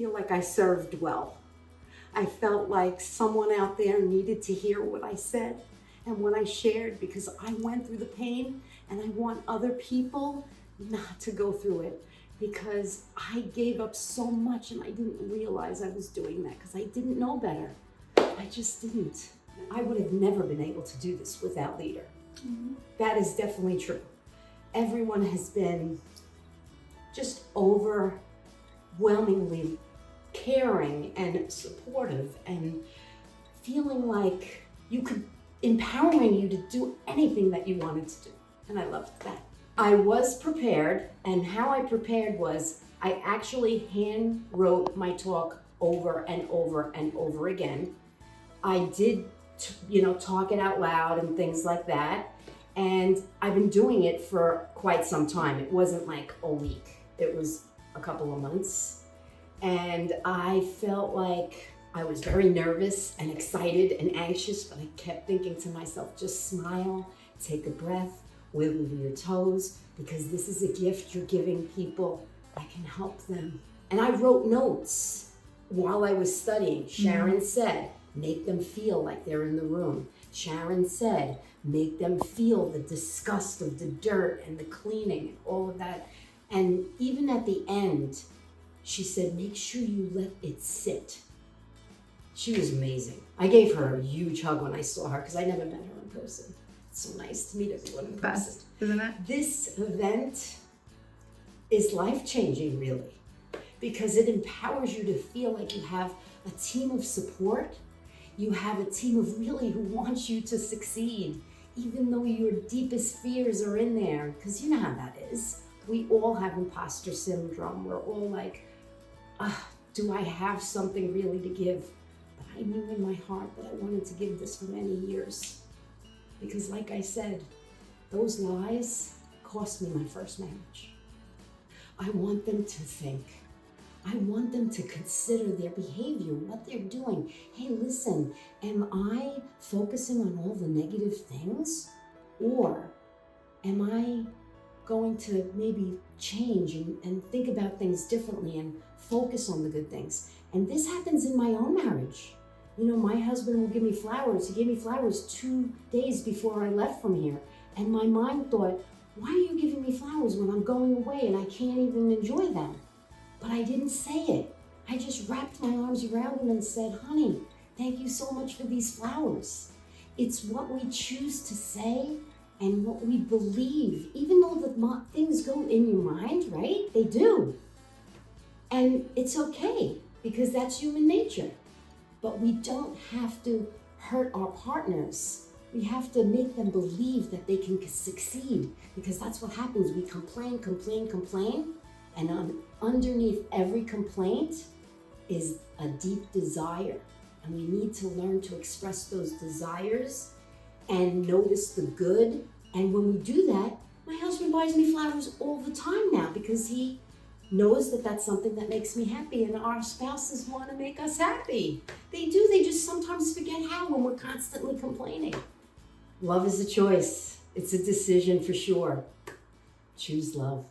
feel like I served well. I felt like someone out there needed to hear what I said and what I shared, because I went through the pain and I want other people not to go through it, because I gave up so much and I didn't realize I was doing that because I didn't know better. I just didn't. I would have never been able to do this without LEADR. Mm-hmm. That is definitely true. Everyone has been just overwhelmingly caring and supportive and feeling like empowering you to do anything that you wanted to do. And I loved that. I was prepared, and how I prepared was I actually hand wrote my talk over and over and over again. I did, talk it out loud and things like that. And I've been doing it for quite some time. It wasn't like a week. It was a couple of months. And I felt like I was very nervous and excited and anxious, but I kept thinking to myself, just smile, take a breath, wiggle your toes, because this is a gift you're giving people that can help them. And I wrote notes while I was studying. Sharon said, make them feel like they're in the room. Sharon said, make them feel the disgust of the dirt and the cleaning and all of that. And even at the end, she said, make sure you let it sit. She was amazing. I gave her a huge hug when I saw her, because I never met her in person. It's so nice to meet everyone in person. Isn't it? This event is life-changing, really, because it empowers you to feel like you have a team of support. You have a team of really who wants you to succeed, even though your deepest fears are in there, because you know how that is. We all have imposter syndrome. We're all like, do I have something really to give? But I knew in my heart that I wanted to give this for many years. Because like I said, those lies cost me my first marriage. I want them to think. I want them to consider their behavior, what they're doing. Hey, listen, am I focusing on all the negative things? Or am I going to maybe change and think about things differently and focus on the good things? And this happens in my own marriage. My husband will give me flowers. He gave me flowers 2 days before I left from here. And my mind thought, why are you giving me flowers when I'm going away and I can't even enjoy them? But I didn't say it. I just wrapped my arms around him and said, honey, thank you so much for these flowers. It's what we choose to say and what we believe, even though the things go in your mind, right? They do. And it's okay, because that's human nature. But we don't have to hurt our partners. We have to make them believe that they can succeed, because that's what happens. We complain, and underneath every complaint is a deep desire. And we need to learn to express those desires and notice the good. And when we do that, my husband buys me flowers all the time now, because he knows that that's something that makes me happy, and our spouses want to make us happy. They do. They just sometimes forget how when we're constantly complaining. Love is a choice. It's a decision for sure. Choose love.